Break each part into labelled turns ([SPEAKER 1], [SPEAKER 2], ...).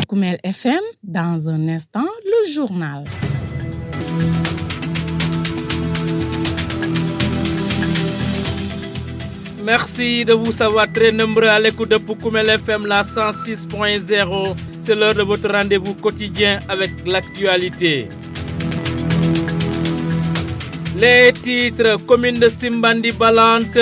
[SPEAKER 1] Koumel FM, dans un instant, le journal.
[SPEAKER 2] Merci de vous savoir très nombreux à l'écoute de Koumel FM, la 106.0. C'est l'heure de votre rendez-vous quotidien avec l'actualité. Les titres: commune de Simbandi Balante,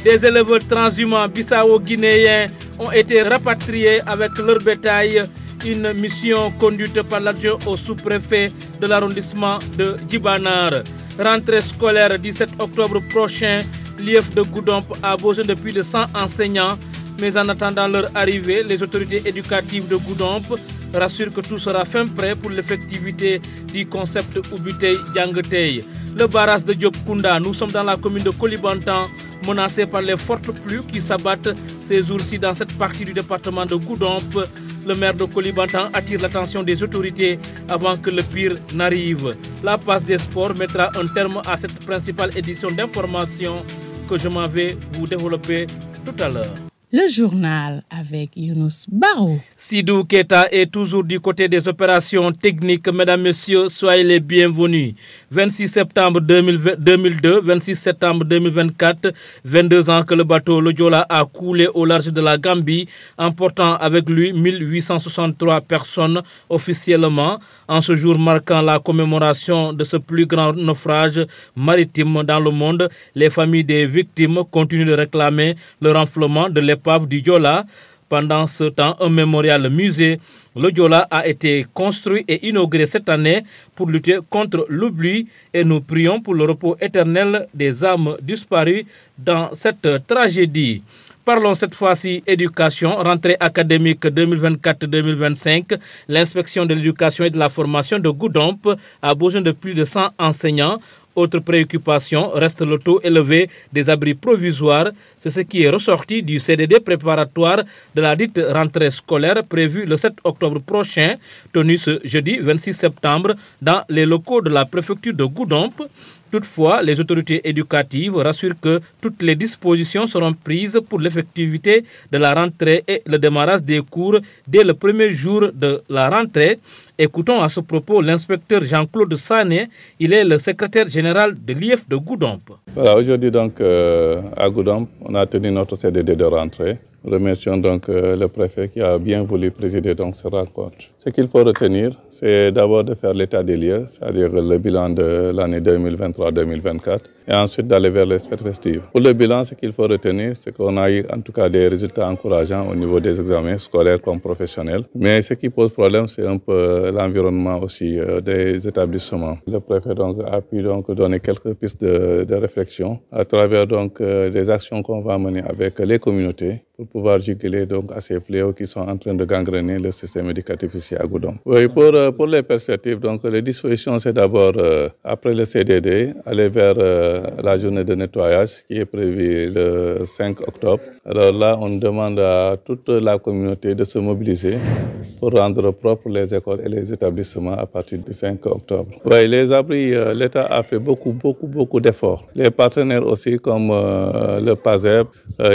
[SPEAKER 2] des éleveurs transhumants bissau-guinéens ont été rapatriés avec leur bétail. Une mission conduite par l'adjoint au sous-préfet de l'arrondissement de Djibanar. Rentrée scolaire 17 octobre prochain, l'IEF de Goudomp a besoin de plus de 100 enseignants, mais en attendant leur arrivée, les autorités éducatives de Goudomp rassurent que tout sera fin prêt pour l'effectivité du concept Ubutei Djangetei. Le barrage de Diop-Kounda, nous sommes dans la commune de Kolibantan, menacé par les fortes pluies qui s'abattent ces jours-ci dans cette partie du département de Goudomp. Le maire de Kolibantan attire l'attention des autorités avant que le pire n'arrive. La passe des sports mettra un terme à cette principale édition d'information que je m'en vais vous développer tout à l'heure.
[SPEAKER 1] Le journal avec Younous Barou.
[SPEAKER 2] Sidou Keita est toujours du côté des opérations techniques. Mesdames, Messieurs, soyez les bienvenus. 26 septembre 2002, 26 septembre 2024, 22 ans que le bateau Le Joola a coulé au large de la Gambie, emportant avec lui 1863 personnes officiellement. En ce jour marquant la commémoration de ce plus grand naufrage maritime dans le monde, les familles des victimes continuent de réclamer le renflouement de l'épave du Joola. Pendant ce temps, un mémorial musée, le Joola, a été construit et inauguré cette année pour lutter contre l'oubli et nous prions pour le repos éternel des âmes disparues dans cette tragédie. Parlons cette fois-ci éducation, rentrée académique 2024-2025. L'inspection de l'éducation et de la formation de Goudomp a besoin de plus de 100 enseignants. Autre préoccupation reste le taux élevé des abris provisoires. C'est ce qui est ressorti du CDD préparatoire de la dite rentrée scolaire prévue le 7 octobre prochain, tenue ce jeudi 26 septembre dans les locaux de la préfecture de Goudomp. Toutefois, les autorités éducatives rassurent que toutes les dispositions seront prises pour l'effectivité de la rentrée et le démarrage des cours dès le premier jour de la rentrée. Écoutons à ce propos l'inspecteur Jean-Claude Sané. Il est le secrétaire général de l'IEF de Goudomp.
[SPEAKER 3] Voilà, aujourd'hui donc à Goudomp, on a tenu notre CDD de rentrée. Nous remercions donc le préfet qui a bien voulu présider donc cette rencontre. Ce qu'il faut retenir, c'est d'abord de faire l'état des lieux, c'est-à-dire le bilan de l'année 2023-2024, et ensuite d'aller vers les fêtes festives. Pour le bilan, ce qu'il faut retenir, c'est qu'on a eu en tout cas des résultats encourageants au niveau des examens scolaires comme professionnels. Mais ce qui pose problème, c'est un peu l'environnement aussi des établissements. Le préfet donc a pu donc donner quelques pistes de réflexion à travers donc des actions qu'on va mener avec les communautés pour pouvoir juguler donc à ces fléaux qui sont en train de gangréner le système éducatif ici à Goudomp. Oui, pour les perspectives, donc les dispositions, c'est d'abord après le CDD, aller vers la journée de nettoyage qui est prévue le 5 octobre. Alors là, on demande à toute la communauté de se mobiliser pour rendre propres les écoles et les établissements à partir du 5 octobre. Oui, les abris, l'État a fait beaucoup d'efforts. Les partenaires aussi, comme le PASEB,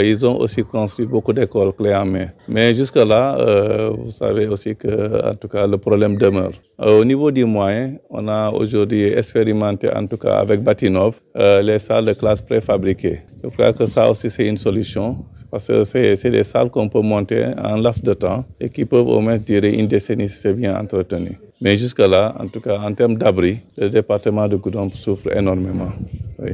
[SPEAKER 3] ils ont aussi construit beaucoup d'écoles clés en main. Mais jusque-là, vous savez aussi que, en tout cas, le problème demeure. Au niveau des moyens, on a aujourd'hui expérimenté, en tout cas avec Batinov, les salles de classe préfabriquées. Je crois que ça aussi c'est une solution, parce que c'est des salles qu'on peut monter en laps de temps et qui peuvent au moins durer une décennie si c'est bien entretenu. Mais jusque-là, en tout cas en termes d'abri, le département de Goudomp souffre énormément. Oui.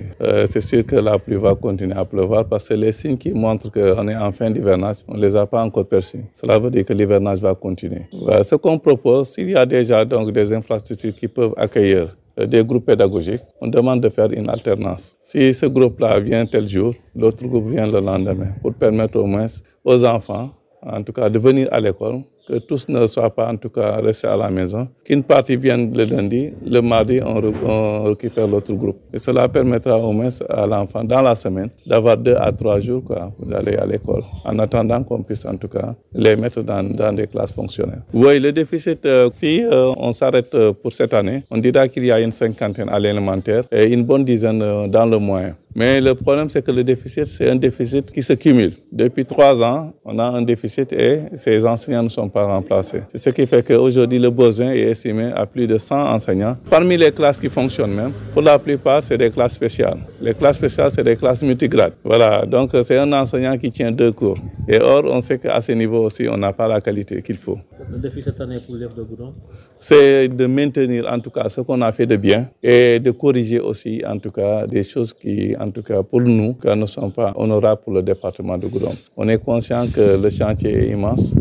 [SPEAKER 3] C'est sûr que la pluie va continuer à pleuvoir parce que les signes qui montrent qu'on est en fin d'hivernage, on ne les a pas encore perçus. Cela veut dire que l'hivernage va continuer. Ce qu'on propose, s'il y a déjà donc des infrastructures qui peuvent accueillir des groupes pédagogiques, on demande de faire une alternance. Si ce groupe-là vient tel jour, l'autre groupe vient le lendemain, pour permettre au moins aux enfants, en tout cas, de venir à l'école, que tous ne soient pas en tout cas restés à la maison, qu'une partie vienne le lundi, le mardi on récupère l'autre groupe. Et cela permettra au moins à l'enfant dans la semaine d'avoir 2 à 3 jours d'aller à l'école, en attendant qu'on puisse en tout cas les mettre dans des classes fonctionnelles. Oui, le déficit, si on s'arrête pour cette année, on dira qu'il y a une 50aine à l'élémentaire et une bonne dizaine dans le moyen. Mais le problème, c'est que le déficit, c'est un déficit qui se cumule. Depuis 3 ans, on a un déficit et ces enseignants ne sont pas remplacés. C'est ce qui fait qu'aujourd'hui, le besoin est estimé à plus de 100 enseignants. Parmi les classes qui fonctionnent même, pour la plupart, c'est des classes spéciales. Les classes spéciales, c'est des classes multigrades. Voilà, donc c'est un enseignant qui tient 2 cours. Et or, on sait qu'à ce niveau aussi, on n'a pas la qualité qu'il faut.
[SPEAKER 2] Le défi cette année pour l'élève de Goudomp?
[SPEAKER 3] C'est de maintenir en tout cas ce qu'on a fait de bien et de corriger aussi en tout cas des choses qui, en tout cas pour nous, ne sont pas honorables pour le département de Goudomp. On est conscient que le chantier est immense,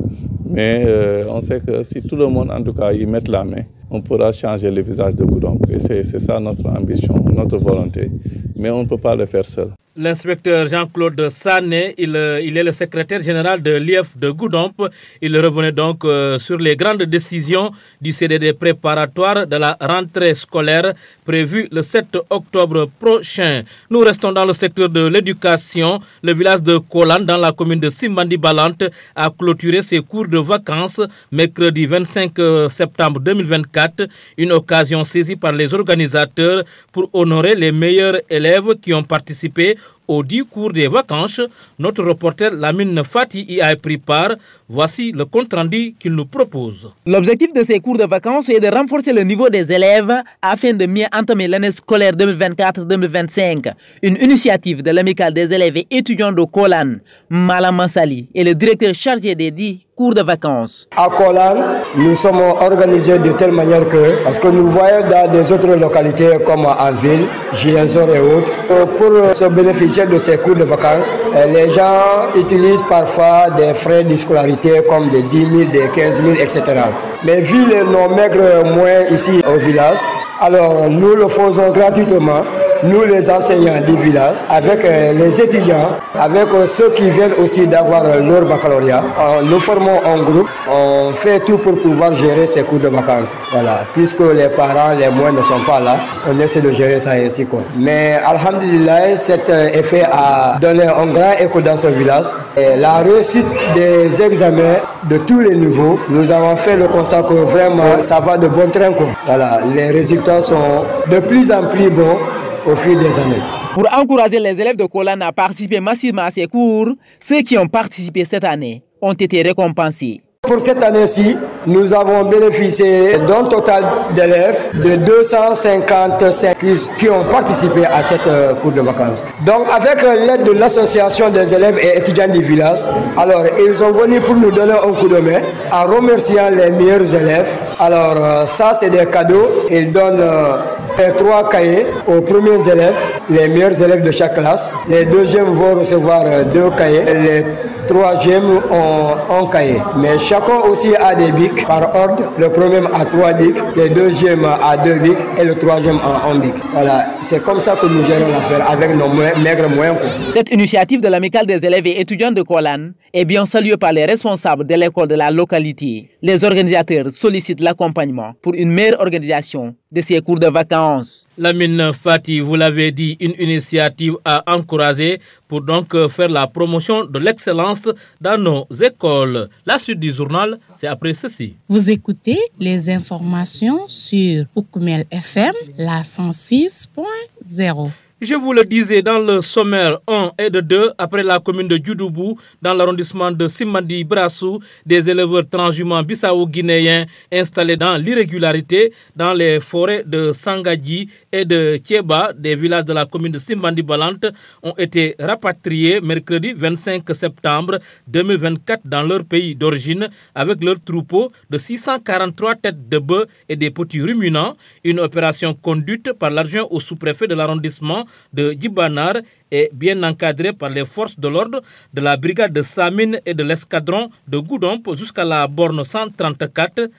[SPEAKER 3] mais on sait que si tout le monde en tout cas y met la main, on pourra changer le visage de Goudomp. Et c'est ça notre ambition, notre volonté, mais on ne peut pas le faire seul.
[SPEAKER 2] L'inspecteur Jean-Claude Sané, il est le secrétaire général de l'IEF de Goudomp. Il revenait donc sur les grandes décisions du CDD préparatoire de la rentrée scolaire prévue le 7 octobre prochain. Nous restons dans le secteur de l'éducation. Le village de Kolan, dans la commune de Simbandi-Balante, a clôturé ses cours de vacances mercredi 25 septembre 2024. Une occasion saisie par les organisateurs pour honorer les meilleurs élèves qui ont participé aux 10 cours des vacances. Notre reporter Lamine Fati y a pris part. Voici le compte-rendu qu'il nous propose.
[SPEAKER 4] L'objectif de ces cours de vacances est de renforcer le niveau des élèves afin de mieux entamer l'année scolaire 2024-2025. Une initiative de l'amicale des élèves et étudiants de Kolan, Malam Mansali, est le directeur chargé des 10 cours de vacances.
[SPEAKER 5] À Kolan, nous sommes organisés de telle manière que, parce que nous voyons dans des autres localités comme en ville, Gienzor et autres, pour se bénéficier de ces cours de vacances, les gens utilisent parfois des frais de scolarité comme des 10 000, des 15 000, etc. Mais vu nos maigres moyens ici au village, alors nous le faisons gratuitement. Nous, les enseignants du village, avec les étudiants, avec ceux qui viennent aussi d'avoir leur baccalauréat, nous formons un groupe, on fait tout pour pouvoir gérer ces cours de vacances. Voilà, puisque les parents, les moyens ne sont pas là, on essaie de gérer ça ainsi. Mais alhamdulillah, cet effet a donné un grand écho dans ce village. Et la réussite des examens de tous les niveaux, nous avons fait le constat que vraiment ça va de bon train. Voilà, les résultats sont de plus en plus bons au fil des années.
[SPEAKER 4] Pour encourager les élèves de Kolan à participer massivement à ces cours, ceux qui ont participé cette année ont été récompensés.
[SPEAKER 5] Pour cette année-ci, nous avons bénéficié d'un total d'élèves de 255 qui ont participé à cette cours de vacances. Donc avec l'aide de l'association des élèves et étudiants du village, alors ils sont venus pour nous donner un coup de main en remerciant les meilleurs élèves. Alors ça c'est des cadeaux, ils donnent 3 cahiers aux premiers élèves, les meilleurs élèves de chaque classe. Les deuxièmes vont recevoir 2 cahiers, les troisièmes ont un cahier. Mais chacun aussi a des bics par ordre. Le premier a 3 bics, le deuxième a 2 bics et le troisième a 1 bic. Voilà, c'est comme ça que nous gérons l'affaire avec nos maigres moyens.
[SPEAKER 4] Cette initiative de l'amicale des élèves et étudiants de Kolan est bien saluée par les responsables de l'école de la localité. Les organisateurs sollicitent l'accompagnement pour une meilleure organisation de ces cours de vacances.
[SPEAKER 2] Lamine Fati, vous l'avez dit, une initiative à encourager pour donc faire la promotion de l'excellence dans nos écoles. La suite du journal, c'est après ceci.
[SPEAKER 1] Vous écoutez les informations sur Oukoumel FM, la 106.0.
[SPEAKER 2] Je vous le disais dans le sommaire 1 et de 2, après la commune de Djoudoubou, dans l'arrondissement de Simbandi-Brassou, des éleveurs transhumants bissau-guinéens installés dans l'irrégularité dans les forêts de Sangadji et de Thiéba, des villages de la commune de Simbandi-Balante, ont été rapatriés mercredi 25 septembre 2024 dans leur pays d'origine avec leur troupeau de 643 têtes de bœufs et des petits ruminants. Une opération conduite par l'adjoint au sous-préfet de l'arrondissement de Djibanar est bien encadré par les forces de l'ordre de la brigade de Samine et de l'escadron de Goudomp jusqu'à la borne 134.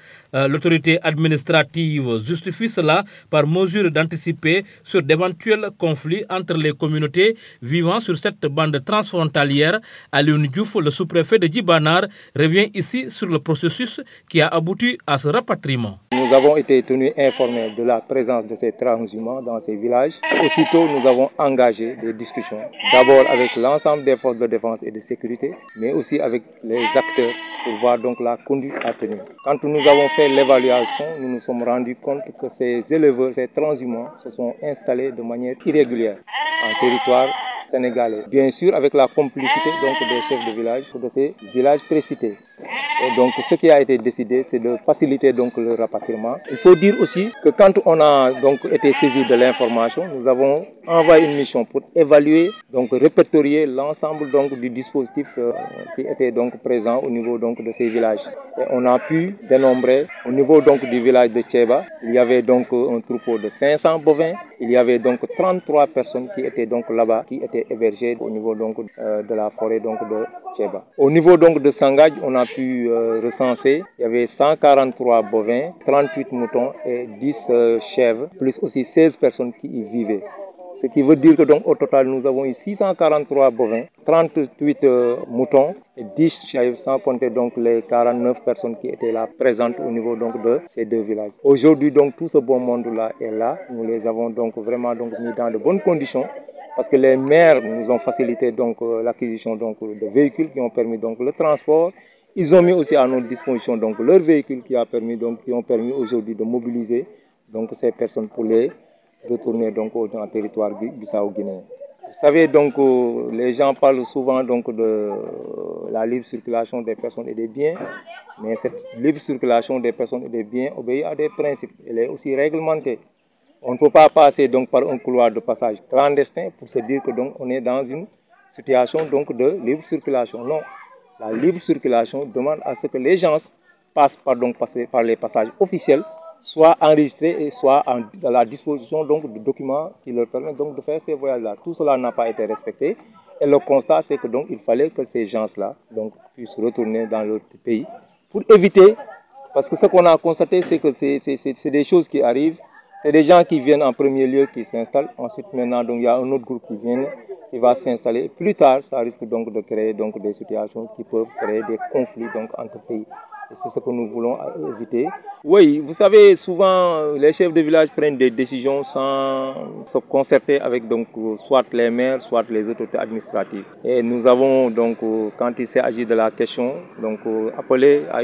[SPEAKER 2] L'autorité administrative justifie cela par mesure d'anticiper sur d'éventuels conflits entre les communautés vivant sur cette bande transfrontalière. Alioune Diouf, le sous-préfet de Djibanar, revient ici sur le processus qui a abouti à ce rapatriement.
[SPEAKER 6] Nous avons été tenus informés de la présence de ces transhumants dans ces villages. Aussitôt, nous avons engagé des discussions discussions, d'abord avec l'ensemble des forces de défense et de sécurité, mais aussi avec les acteurs pour voir donc la conduite à tenir. Quand nous avons fait l'évaluation, nous nous sommes rendus compte que ces éleveurs, ces transhumants se sont installés de manière irrégulière en territoire sénégalais. Bien sûr, avec la complicité donc des chefs de village de ces villages précités. Et donc, ce qui a été décidé, c'est de faciliter donc le rapatriement. Il faut dire aussi que quand on a donc été saisi de l'information, nous avons envoyé une mission pour évaluer, donc répertorier l'ensemble donc du dispositif qui était donc présent au niveau donc de ces villages. Et on a pu dénombrer au niveau donc du village de Tcheba, il y avait donc un troupeau de 500 bovins. Il y avait donc 33 personnes qui étaient donc là-bas, qui étaient hébergées au niveau donc de la forêt donc de Tcheba. Au niveau donc de Sangaj, on a pu recenser, il y avait 143 bovins, 38 moutons et 10 chèvres, plus aussi 16 personnes qui y vivaient. Ce qui veut dire que donc au total nous avons eu 643 bovins, 38 moutons et 10 chèvres, sans compter donc les 49 personnes qui étaient là présentes au niveau donc de ces deux villages. Aujourd'hui donc tout ce bon monde là est là. Nous les avons donc vraiment donc mis dans de bonnes conditions parce que les maires nous ont facilité donc l'acquisition donc de véhicules qui ont permis donc le transport. Ils ont mis aussi à notre disposition donc leurs véhicules qui ont permis aujourd'hui de mobiliser donc ces personnes pour les retourner donc dans le territoire bissau-guinéen. Vous savez donc les gens parlent souvent donc de la libre circulation des personnes et des biens, mais cette libre circulation des personnes et des biens obéit à des principes. Elle est aussi réglementée. On ne peut pas passer donc par un couloir de passage clandestin pour se dire que donc on est dans une situation donc de libre circulation. Non, la libre circulation demande à ce que les gens passent par les passages officiels, soit enregistrés et soit à la disposition donc de documents qui leur permettent donc de faire ces voyages-là. Tout cela n'a pas été respecté et le constat c'est que donc il fallait que ces gens-là donc puissent retourner dans leur pays pour éviter, parce que ce qu'on a constaté c'est que c'est des choses qui arrivent, c'est des gens qui viennent en premier lieu qui s'installent, ensuite maintenant donc il y a un autre groupe qui vient, qui va s'installer. Plus tard, ça risque donc de créer donc des situations qui peuvent créer des conflits donc entre pays. C'est ce que nous voulons éviter. Oui, vous savez, souvent les chefs de village prennent des décisions sans se concerter avec donc soit les maires, soit les autorités administratives. Et nous avons donc, quand il s'est agi de la question, donc appelé à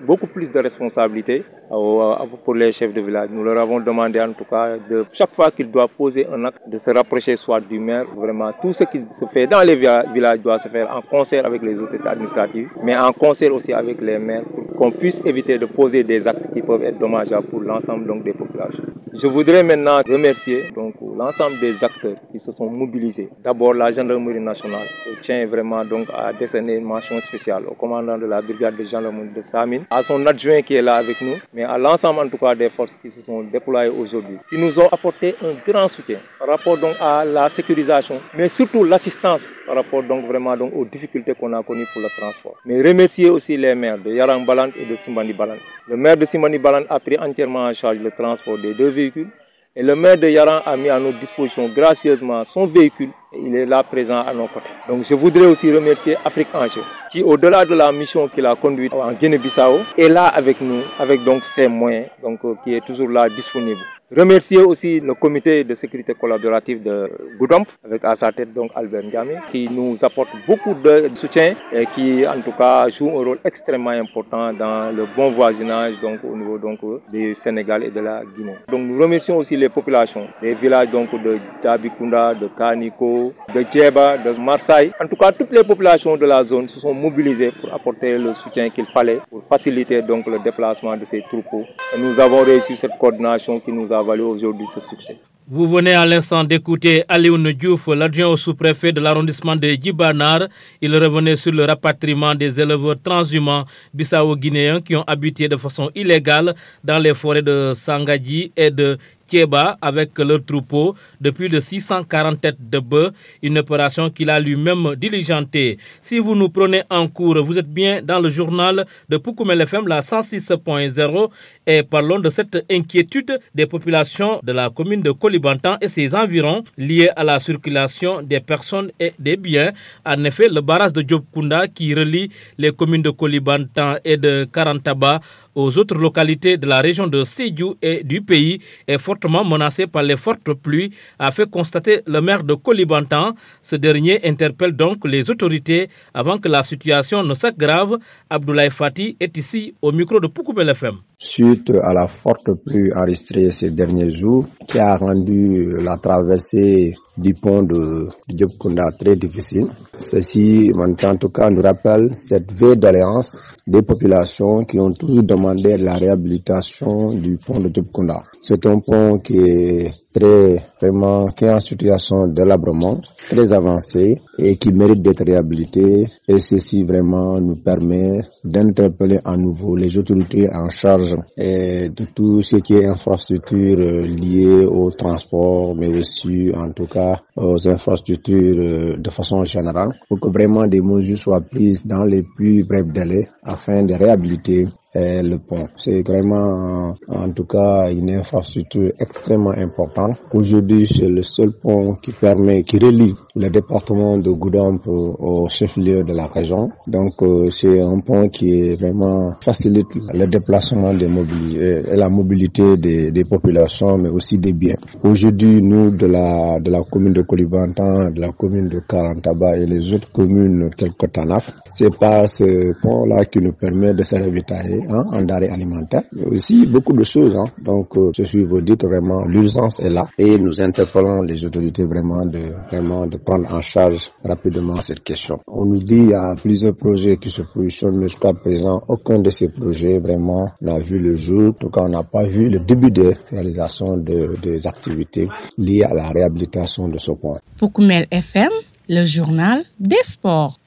[SPEAKER 6] beaucoup plus de responsabilité pour les chefs de village. Nous leur avons demandé en tout cas de chaque fois qu'ils doivent poser un acte, de se rapprocher soit du maire. Vraiment, tout ce qui se fait dans les villages doit se faire en concert avec les autorités administratives, mais en concert aussi avec les maires, pour qu'on puisse éviter de poser des actes qui peuvent être dommageables pour l'ensemble donc des populations. Je voudrais maintenant remercier donc l'ensemble des acteurs qui se sont mobilisés. D'abord la gendarmerie nationale. Je tiens vraiment donc à décerner une mention spéciale au commandant de la brigade de gendarmerie de Samine, à son adjoint qui est là avec nous, mais à l'ensemble en tout cas des forces qui se sont déployées aujourd'hui, qui nous ont apporté un grand soutien par rapport donc à la sécurisation, mais surtout l'assistance par rapport donc vraiment donc aux difficultés qu'on a connues pour le transport. Mais remercier aussi les maires de Yarang Baland et de Simbandi Baland. Le maire de Simbandi Baland a pris entièrement en charge le transport des deux véhicules et le maire de Yarang a mis à notre disposition gracieusement son véhicule et il est là présent à nos côtés. Donc je voudrais aussi remercier Afrique Enjeu qui, au-delà de la mission qu'il a conduite en Guinée-Bissau, est là avec nous, avec donc ses moyens, donc qui est toujours là disponible. Remercier aussi le comité de sécurité collaborative de Goudomp, avec à sa tête donc Albert Ndiame, qui nous apporte beaucoup de soutien et qui en tout cas joue un rôle extrêmement important dans le bon voisinage donc au niveau donc du Sénégal et de la Guinée. Donc nous remercions aussi les populations des villages donc de Djabikunda, de Kaniko, de Djeba, de Marseille. En tout cas, toutes les populations de la zone se sont mobilisées pour apporter le soutien qu'il fallait pour faciliter donc le déplacement de ces troupeaux. Et nous avons réussi cette coordination qui nous a valu aujourd'hui ce succès.
[SPEAKER 2] Vous venez à l'instant d'écouter Alioune Diouf, l'adjoint au sous-préfet de l'arrondissement de Djibanar. Il revenait sur le rapatriement des éleveurs transhumants bissau-guinéens qui ont habité de façon illégale dans les forêts de Sangadji et de Tcheba avec leur troupeau de plus de 640 têtes de bœufs, une opération qu'il a lui-même diligentée. Si vous nous prenez en cours, vous êtes bien dans le journal de Poukoumel FM, la 106.0, et parlons de cette inquiétude des populations de la commune de Kolybantan et ses environs liée à la circulation des personnes et des biens. En effet, le barrage de Diop Kounda qui relie les communes de Kolybantan et de Karantaba aux autres localités de la région de Sédhiou et du pays est fortement menacée par les fortes pluies, a fait constater le maire de Koulibantang. Ce dernier interpelle donc les autorités avant que la situation ne s'aggrave. Abdoulaye Fati est ici au micro de Poukoubel FM.
[SPEAKER 7] Suite à la forte pluie enregistrée ces derniers jours, qui a rendu la traversée du pont de Diop Kounda très difficile. Ceci, en tout cas, nous rappelle cette veille d'alliance des populations qui ont toujours demandé la réhabilitation du pont de Diop Kounda. C'est un pont qui est qui est en situation d'élabrement, très avancé et qui mérite d'être réhabilité. Et ceci vraiment nous permet d'interpeller à nouveau les autorités en charge de tout ce qui est infrastructure liée au transport, mais aussi en tout cas aux infrastructures de façon générale, pour que vraiment des mesures soient prises dans les plus brefs délais afin de réhabiliter le pont. C'est vraiment en tout cas une infrastructure extrêmement importante. Aujourd'hui, c'est le seul pont qui relie le département de Goudomp au chef-lieu de la région. Donc c'est un pont qui vraiment facilite le déplacement et la mobilité des populations, mais aussi des biens. Aujourd'hui, nous de la commune de Koulibantang, de la commune de Karantaba et les autres communes telles que Tanaf, c'est par ce pont-là qui nous permet de se ravitailler en denrées alimentaires, mais aussi beaucoup de choses. Donc, ceci veut dire que vraiment l'urgence est là et nous interpellons les autorités vraiment de prendre en charge rapidement cette question. On nous dit qu'il y a plusieurs projets qui se positionnent, mais jusqu'à présent, aucun de ces projets vraiment n'a vu le jour. En tout cas, on n'a pas vu le début de réalisation des activités liées à la réhabilitation de ce pont.
[SPEAKER 1] Poukoumel FM, le journal des sports.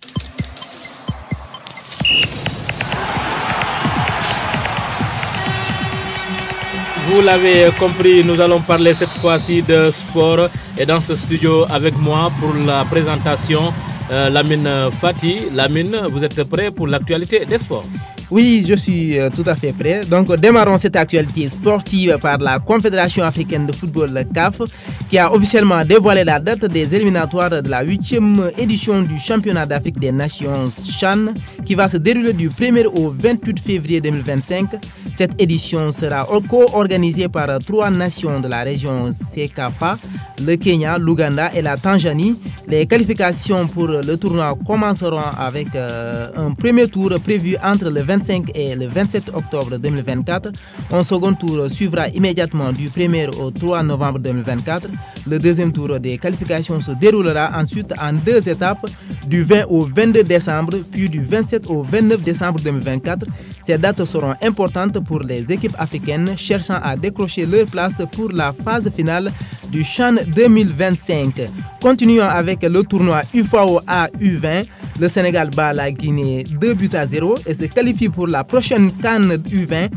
[SPEAKER 2] Vous l'avez compris, nous allons parler cette fois-ci de sport. Et dans ce studio avec moi pour la présentation, Lamine Fati. Lamine, vous êtes prêt pour l'actualité des sports?
[SPEAKER 4] Oui, je suis tout à fait prêt. Donc, démarrons cette actualité sportive par la Confédération africaine de football, CAF, qui a officiellement dévoilé la date des éliminatoires de la 8e édition du championnat d'Afrique des Nations CHAN, qui va se dérouler du 1er au 28 février 2025. Cette édition sera co-organisée par 3 nations de la région CECAFA, le Kenya, l'Ouganda et la Tanzanie. Les qualifications pour le tournoi commenceront avec un premier tour prévu entre le 25 et le 27 octobre 2024. Un second tour suivra immédiatement du 1er au 3 novembre 2024. Le deuxième tour des qualifications se déroulera ensuite en 2 étapes, du 20 au 22 décembre, puis du 27 au 29 décembre 2024. Ces dates seront importantes pour les équipes africaines cherchant à décrocher leur place pour la phase finale du CHAN 2025. Continuons avec le tournoi UFAO A-U20. Le Sénégal bat la Guinée 2-0 et se qualifie pour la prochaine CAN U20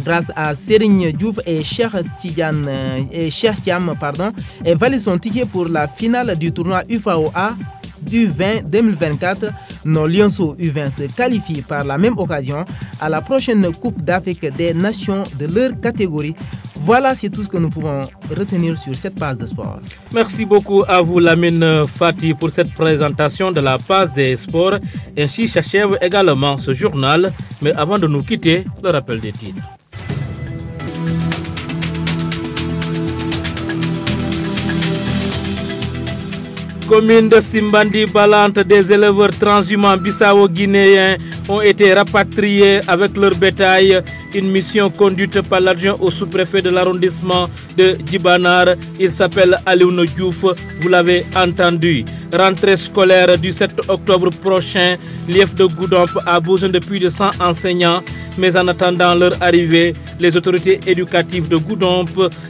[SPEAKER 4] grâce à Serigne Diouf et Cheikh Thiam et valide son ticket pour la finale du tournoi UFAO A du 20 2024. Nos Lionceaux U20 se qualifient par la même occasion à la prochaine Coupe d'Afrique des Nations de leur catégorie. Voilà, c'est tout ce que nous pouvons retenir sur cette page de sport.
[SPEAKER 2] Merci beaucoup à vous, Lamine Fati, pour cette présentation de la page des sports. Ainsi s'achève également ce journal. Mais avant de nous quitter, le rappel des titres. Commune de Simbandi Balante, des éleveurs transhumants bissau-guinéens ont été rapatriés avec leur bétail. Une mission conduite par l'adjoint au sous-préfet de l'arrondissement de Djibanar. Il s'appelle Alioune Diouf, vous l'avez entendu. Rentrée scolaire du 7 octobre prochain, l'IEF de Goudomp a besoin de plus de 100 enseignants. Mais en attendant leur arrivée, les autorités éducatives de Goudomp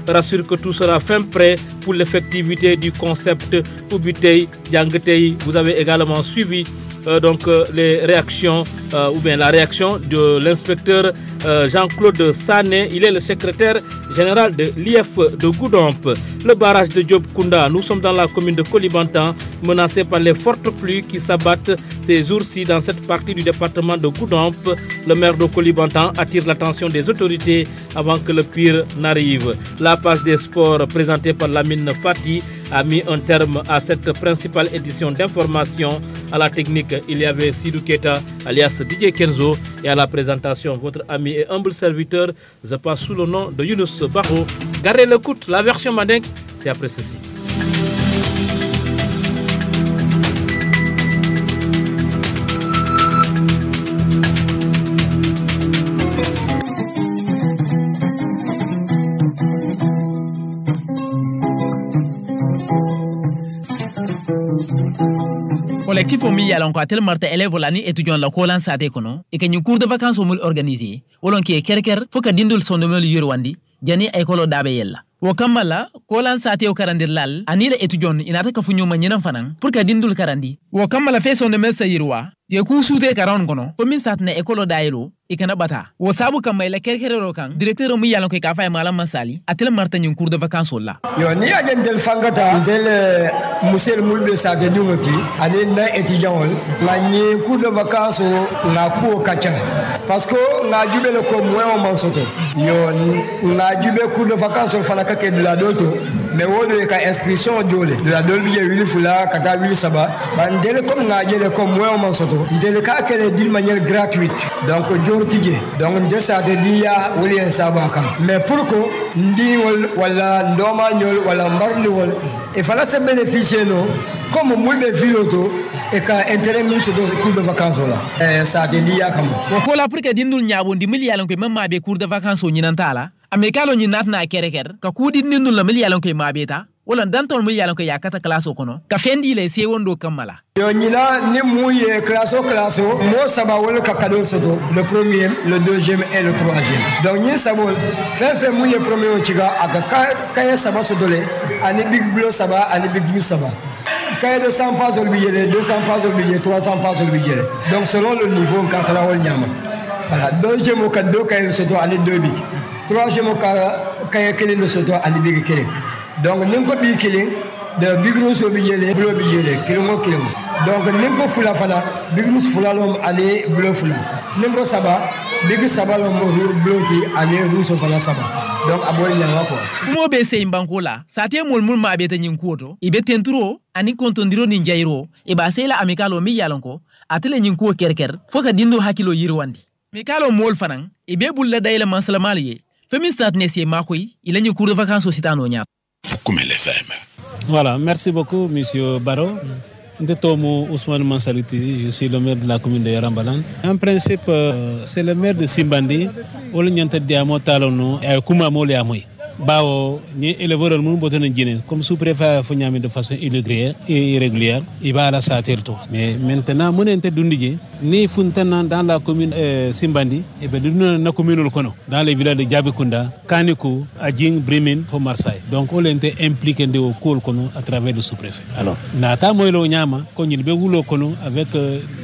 [SPEAKER 2] rassurent que tout sera fin prêt pour l'effectivité du concept Ubitei Yangetei. Vous avez également suivi les réactions ou bien la réaction de l'inspecteur Jean-Claude Sané. Il est le secrétaire général de l'IF de Goudomp. Le barrage de Diop Kounda, nous sommes dans la commune de Koulibantang, menacé par les fortes pluies qui s'abattent ces jours-ci dans cette partie du département de Goudomp. Le maire de Koulibantang attire l'attention des autorités avant que le pire n'arrive. La page des sports présentée par Lamine Fati a mis un terme à cette principale édition d'information. À la technique, il y avait Sidou Keta alias Didier Kenzo. Et à la présentation, votre ami et humble serviteur, je passe sous le nom de Younous Baro. Gardez l'écoute, la version mandingue, c'est après ceci.
[SPEAKER 4] Collectif Omi yalon ko atel marta élève lani étudiant la kolan sate kono e ke ñu cours de vacances omul organisé wolon ki kerker foka dindul sondomel yirwandi jani ay kolo dabe yella wo kamala kolan sate o karandir lal ani la étudiant inata ka funyo manyinan fanan pour ka dindul karandi wo kamala fe sondomel sayirwa je ku suute karon kono fo min satne école dairo ikana bata wo sabu kamay la kerkerero kan directeur mu yalon ko ka fay malam masali atel marta ñu cours de vacances la
[SPEAKER 5] yo ni ajen del fangata del monsieur mulbe sa de ngoti ani na étudiant la ni cours de vacances na ku kacha parce que na jube le ko moins on mansoto yo na jube cours de vacances fala ka ke de la dolto mais wodo ka inscription jole de la dolbi je wili fula kata wili saba ban del comme na jele ko moins on mansoto del ka ke d'une manière gratuite donc jortije donc de ça de dia woli en sabaka mais pour que ndi wala ndoma nyol wala mbarli wol e fala se bénéficier no comme mulbe viloto e ka intérêt ministre de cours de vacances là ça de dia kam
[SPEAKER 4] wo ko la pour que dindul nyaabo ndi mil yalon ko memma be cours de vacances o nyinantala amekalo nyinatna kereker ka ku dindul la mil yalon ko mabeta wala danton mil yalon ko yakata classe o kono ka fendi le se wondo kamala
[SPEAKER 5] yo nyina ni mouye classe mo saba wol ka cadeau soto le premier le deuxième et le troisième donc ni sabol fait mouye premier o chiga aka kay saba sodole ani big bleu saba ani big blue saba kay 200 pas au billet 200 pas au billet 300 pas au billet donc selon le niveau katala wol nyama voilà deuxième o cadeau kay soto ani 2 big troisième o kay kelen de soto ani big kelen donc ninko bi kelen de big rose au billet bleu billet kelen kelen donc ninko fula fala big rose fula lom ani bleu fula ninko saba big saba lom bleu ti ani rouge fala saba donc abol nyama ko
[SPEAKER 4] mo be sey banko la sate mol mul ma be tan kuoto ibe tenturo ani kontondiro ni jairo e ba sey la amicalo mi yalonko atele nyin ko kerker foka dindo hakilo yirwandi mikalo mol fanan ibe bulla dayla mansalamaliye femistat nesi makoy ilani cours de vacances citano nya
[SPEAKER 8] Voilà, merci beaucoup monsieur Baro. Ndetomo Ousmane Mansaliti, je suis le maire de la commune de Yarambalan. En principe, c'est le maire de Simbandi. Ole nyanta diamo talono e kuma mole amoy. Bawo ni éleveur mun botana jine comme sous-préfet fo nyami de façon irrégulière, il va à la saterto. Mais maintenant mon ente dundije ni funtana dans la commune Simbandi et ben dunduna na commune kono dans les villages de Djabikunda, Kanikou, Adjing, Bremen, fo Marseille. Donc on était impliqué de au col kono à travers le sous-préfet. Alors nata moylo nyama ko nyilbe wulo kono avec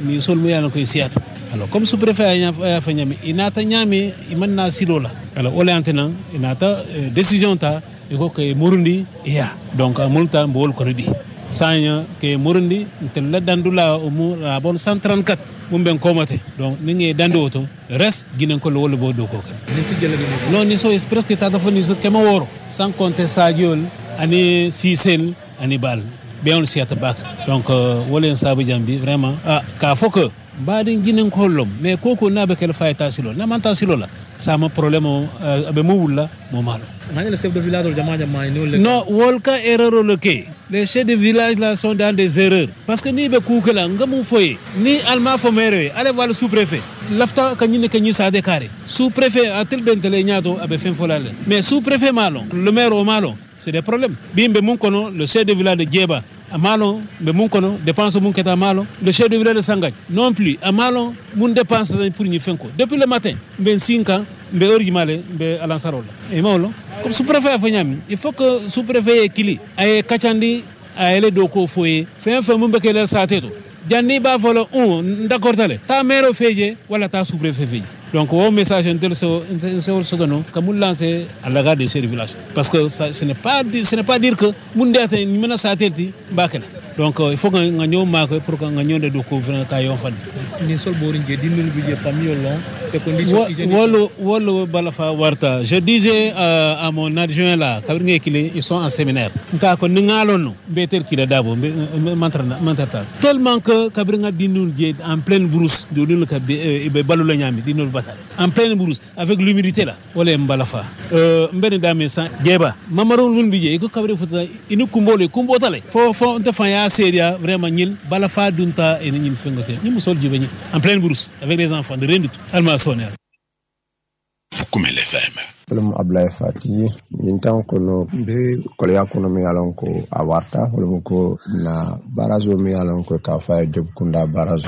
[SPEAKER 8] ni solmo yana ko siat. Alors comme sous-préfet a fait nyami inata nyami imanna silola. Alors on l'entend inata décision ta iko ke murundi ya donc multa mbol ko redi sanya ke murundi tel la dandula umu la bon 134 mumben komate donc ningi dando to reste ginen ko wol bo do ko non ni so presque ta dafa ni so kema woro sans compter sadiol ani sisel ani bal be on siata bak donc wolen sabu jambi vraiment ka foko badin ginen ko lom mais koko nabe kel fayta silo na manta silo la ça ma problème abe mo wulla mo malo
[SPEAKER 2] le chef de village
[SPEAKER 8] non wolka erreur le ke les chefs de village là sont dans des erreurs parce que ni be koukela ngamu foye ni alma fo mere allez voir le sous-préfet lafta kanyine kanyi sa décaré sous-préfet a tel bentele nyato abe fen folale mais sous-préfet malo le maire au malo c'est des problèmes bimbe mun kono le chef de village de Djeba amalo be mun kono dépense mun keta malo le chef de village de Sangaj non plus amalo mun dépense pour ni fenko depuis le matin ben 5 ans be origimale be alansarola e mawlo comme sous-préfet fanyami il faut que sous-préfet kili ay kachandi ay le doko foye fen mun be kele sateto janni ba folo d'accord tale ta maire feje wala ta sous-préfet feje donc au message intel so dono kamul lancer à la garde de ce village parce que ça, ce n'est pas dire que mun dete ni mena sateti bakela donc il faut que nous marquons pour que nous de découvrir kayon fan
[SPEAKER 2] ni sol borin je dinul budget famille long les conditions hygiéniques
[SPEAKER 8] wolo balafa warta je disais à mon adjoint là kabringe kile ils sont en séminaire nka ko ngalono beter kila dabo mantrata tellement que kabringa dinul je en pleine brousse de nous be balula nyami dinul batale en pleine brousse avec l'humidité là wala mbalafa mbene dame sa jeba mamaro lun bije ko kabri futa inu kumbole kumbotale fo on fa ya seria vraiment ñil balafa dunta et ñil fengote ñi musol jibe ñi en pleine brousse avec les enfants de rien du tout alma sonner
[SPEAKER 9] Fukumel FM.
[SPEAKER 7] Tolum Ablaye Fati min tan kono be kolya kono mi alon ko awarta wala ko na barazo mi alon ko ka fa job kunda barazo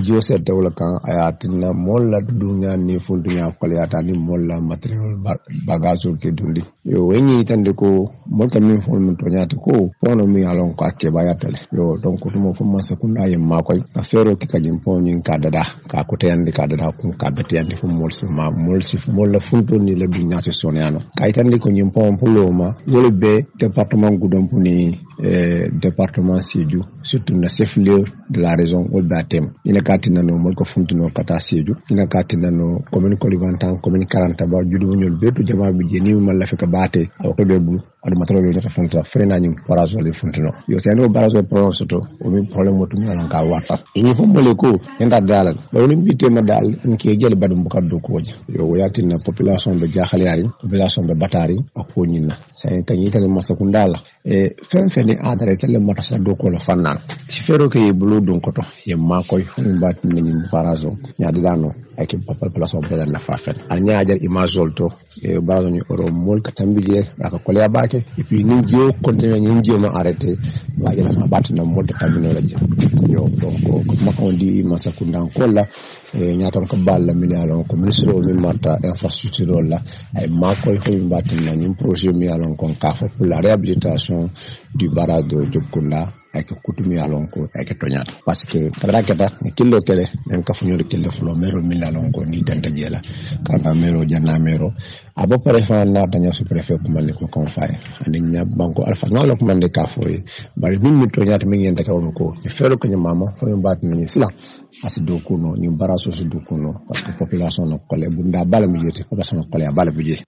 [SPEAKER 7] jio sette wala kan ayatina molla dunya ni fundunya kolya ta ni molla material bagazo ke dundi yo wenyi tande ko mon kam min fon min to nyaati ko pono mi alon ko akke bayatale yo donc to mo fon ma sakunda yem ma koy afero ki kajim poni ka dada ka ko tayande ka dada ko ka betiyande fo molla funto ni le dunya se soneano kaitandi ko nyimpon puloma wole be département gudom puni département Sédhiou surtout na chef-lieu de la région Olbatem ina katina no mol ko funtuno kata Sédhiou ina katina no commune Kolibantan commune 40 ba judu ñol betu jama bi jeni mal la feka baté aw ko bebu adu matalo yo ta funta frena ñum paraso le funtuno yo seno baraso prononce to o mi problème motu mi ala ka warta ini fo mole ko enda dalal ba woni bité ma dal nke jël badum bu kaddu ko yo yatina population be jaxaliari population be batari ak fo ñina sen tanyi tan masakundala e fen ni adare tele motasa do ko la fannan ci fero ke bulu don ko to ye makoy fu mbat ni barazo nyaade dano ay ke population be na fa fen al nyaajar image to e barazo ni oro mol ka tambije aka ko le baake et puis ni jio continue ni jio ma arrêter waaje la fa batna mol de tamino la yo donc ko on dit masakunda ko la ñaton ko balla mi alon ko ministre o mi marta infrastructure la ay makoy fu mbat ni projet mi alon kon ka fa pour la réhabilitation du barrage de Djokunda avec kutumi alonko avec toñata parce que kadaketa killo kele en kafunyo kille flo mero milalonko ni tanta jela kana mero janna mero abo préfet na tanya sous préfet ko man ko konfaye ani nya banko alfa ngalo ko man de kafoy bari min toñata mi yenda kawon ko e fero ko nyama fo mbat ni sila asido kuno ni baraso sido kuno parce que population no kole bunda bala mi jeti population no kole bala buje